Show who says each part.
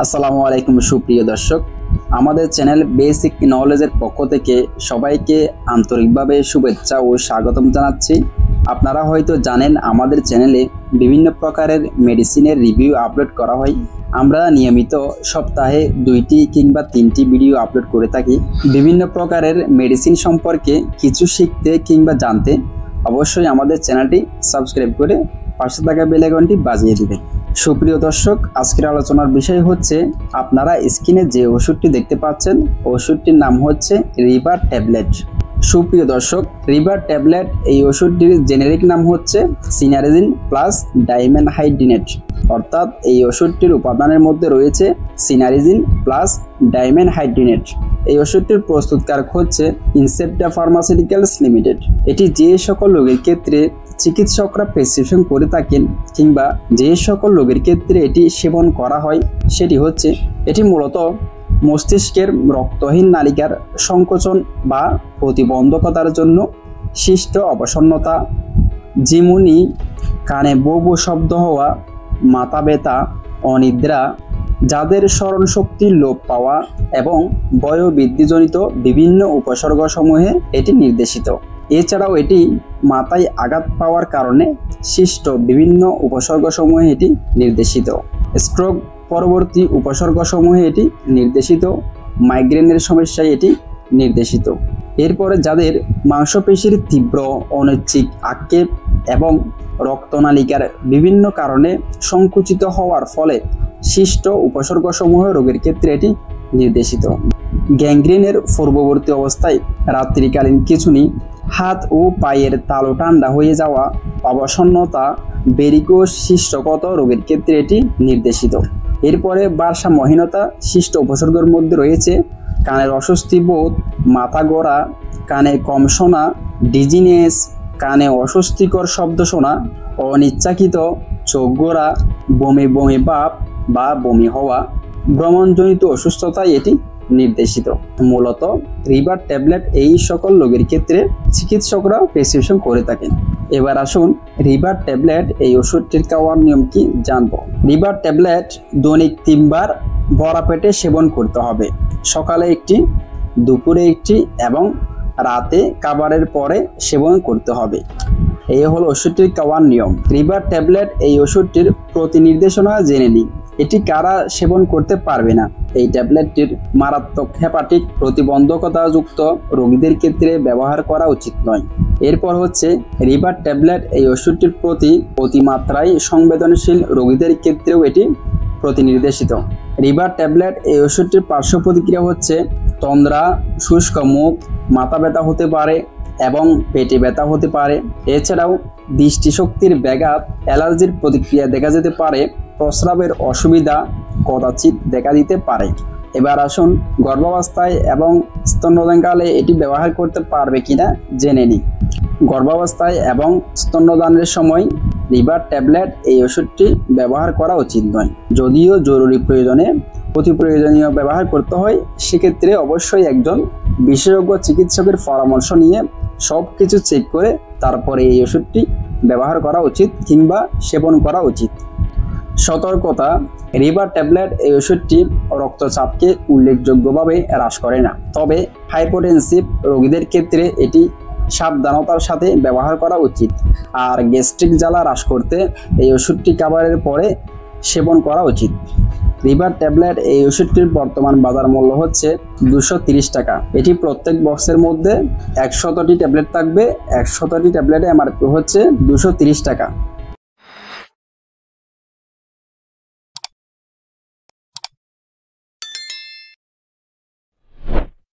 Speaker 1: আসসালামু আলাইকুম সুপ্রিয় দর্শক, আমাদের চ্যানেল বেসিক নলেজের পক্ষ থেকে সবাইকে আন্তরিকভাবে শুভেচ্ছা ও স্বাগতম জানাচ্ছি। আপনারা হয়তো জানেন আমাদের চ্যানেলে বিভিন্ন প্রকারের মেডিসিনের রিভিউ আপলোড করা হয়। আমরা নিয়মিত সপ্তাহে 2টি কিংবা 3টি ভিডিও আপলোড করে থাকি। বিভিন্ন প্রকারের মেডিসিন সম্পর্কে কিছু শিখতে কিংবা জানতে অবশ্যই আমাদের চ্যানেলটি সাবস্ক্রাইব করে পাশে থাকা বেল আইকনটি বাজিয়ে দিবেন। সুপ্রিয় দর্শক, আজকের আলোচনার বিষয় হচ্ছে আপনারা স্ক্রিনে যে ওষুধটি দেখতে পাচ্ছেন, ওষুধটির নাম হচ্ছে রিভার ট্যাবলেট। সুপ্রিয় দর্শক, রিভার ট্যাবলেট এই ওষুধটির জেনেরিক নাম হচ্ছে সিনারেজিন প্লাস ডাইমেনহাইড্রিনেট। অর্থাৎ এই ওষুধটির উপাদানের মধ্যে রয়েছে সিনারেজিন প্লাস ডাইমেনহাইড্রিনেট। এই ওষুধটির প্রস্তুতকারক হচ্ছে ইনসেপ্টা ফার্মাসিউটিক্যালস লিমিটেড। এটি যে সকল রোগের ক্ষেত্রে চিকিৎসকরা প্রেসক্রিপশন করে থাকেন কিংবা যে সকল রোগের ক্ষেত্রে এটি সেবন করা হয় সেটি হচ্ছে, এটি মূলত মস্তিষ্কের রক্তহীন নালিকার সংকোচন বা প্রতিবন্ধকতার জন্য সৃষ্ট অবসন্নতা, ঝিমুনি, কানে বো বো শব্দ হওয়া, মাথা ব্যথা, অনিদ্রা, যাদের স্মরণশক্তির লোপ পাওয়া এবং বয়োবৃদ্ধিজনিত বিভিন্ন উপসর্গসমূহে এটি নির্দেশিত। এছাড়াও এটি মাথায় আঘাত পাওয়ার কারণে সৃষ্ট বিভিন্ন উপসর্গসমূহে এটি নির্দেশিত। স্ট্রোক পরবর্তী উপসর্গসমূহে এটি নির্দেশিত। মাইগ্রেনের সমস্যায় এটি নির্দেশিত। এরপরে যাদের মাংসপেশির তীব্র অনৈচ্ছিক আক্ষেপ এবং রক্তনালিকার বিভিন্ন কারণে সংকুচিত হওয়ার ফলে সৃষ্ট উপসর্গসমূহ রোগের ক্ষেত্রে এটি নির্দেশিত। গ্যাংগ্রিনের পূর্ববর্তী অবস্থায় রাত্রিকালীন খিঁচুনি, হাত ও পায়ের তালু ঠান্ডা হয়ে যাওয়া, অবসন্নতা, ভেরিকোজ সৃষ্টগত রোগের ক্ষেত্রে এটি নির্দেশিত। এরপরে ভারসাম্যহীনতা সৃষ্ট উপসর্গের মধ্যে রয়েছে কানের অস্বস্তি বোধ, মাথা গড়া, কানে কম শোনা, ডিজিনেস, কানে অস্বস্তিকর শব্দ শোনা, অনিচ্ছাকৃত চোখ গোড়া, বমি বমি ভাব বা বমি হওয়া, ভ্রমণজনিত অসুস্থতায় এটি নির্দেশিত। মূলত রিভার ট্যাবলেট এই সকল রোগের ক্ষেত্রে চিকিৎসকরা প্রেসক্রিপশন করে থাকেন। এবার আসুন রিভার ট্যাবলেট এই ওষুধটির খাওয়ার নিয়ম কি জানবো। রিভার ট্যাবলেট দৈনিক 3 বার ভরা পেটে সেবন করতে হবে। সকালে একটি, দুপুরে একটি এবং রাতে খাবারের পরে সেবন করতে হবে। এই হলো ওষুধটির খাওয়ার নিয়ম। রিভার ট্যাবলেট এই ওষুধটির প্রতি নির্দেশনা জেনে নিন। এটি কারা সেবন করতে পারবে না? এই ট্যাবলেটটির মারাত্মক হেপাটিক প্রতিবন্ধকতাযুক্ত রোগীদের ক্ষেত্রে ব্যবহার করা উচিত নয়। এরপর হচ্ছে রিভার ট্যাবলেট এই ওষুধটির প্রতি অতিমাত্রায় সংবেদনশীল রোগীদের ক্ষেত্রেও এটি প্রতিনির্দেশিত। রিভার ট্যাবলেট এই ওষুধটির পার্শ্ব প্রতিক্রিয়া হচ্ছে তন্দ্রা, শুষ্ক মুখ, মাথা ব্যথা হতে পারে এবং পেটে ব্যথা হতে পারে। এছাড়াও দৃষ্টিশক্তির ব্যাঘাত, অ্যালার্জির প্রতিক্রিয়া দেখা যেতে পারে, প্রস্রাবের অসুবিধা কদাচিৎ দেখা দিতে পারে। এবার আসুন গর্ভাবস্থায় এবং স্তন্যদানকালে এটি ব্যবহার করতে পারবে কিনা জেনে নিই। গর্ভাবস্থায় এবং স্তন্যদানের সময় রিভার ট্যাবলেট এই ওষুধটি ব্যবহার করা উচিত নয়। যদিও জরুরি প্রয়োজনে অতি প্রয়োজনীয় ব্যবহার করতে হয়, সেক্ষেত্রে অবশ্যই একজন বিশেষজ্ঞ চিকিৎসকের পরামর্শ নিয়ে সব কিছু চেক করে তারপরে এই ওষুধটি ব্যবহার করা উচিত কিংবা সেবন করা উচিত। সতর্কতা, রিভার ট্যাবলেট এই ওষুধটি রক্তচাপকে উল্লেখযোগ্যভাবে হ্রাস করে না। তবে হাইপোটেনসিভ রোগীদের ক্ষেত্রে এটি সাবধানতার সাথে ব্যবহার করা উচিত। আর গ্যাস্ট্রিক জ্বালা হ্রাস করতে এই ওষুধটি খাবারের পরে সেবন করা উচিত। রিভার ট্যাবলেট এই ওষুধটির বর্তমান বাজার মূল্য হচ্ছে 230 টাকা। এটি প্রত্যেক বক্সের মধ্যে 100টি ট্যাবলেট থাকবে। 100টি ট্যাবলেটে এমআরপি হচ্ছে 230 টাকা।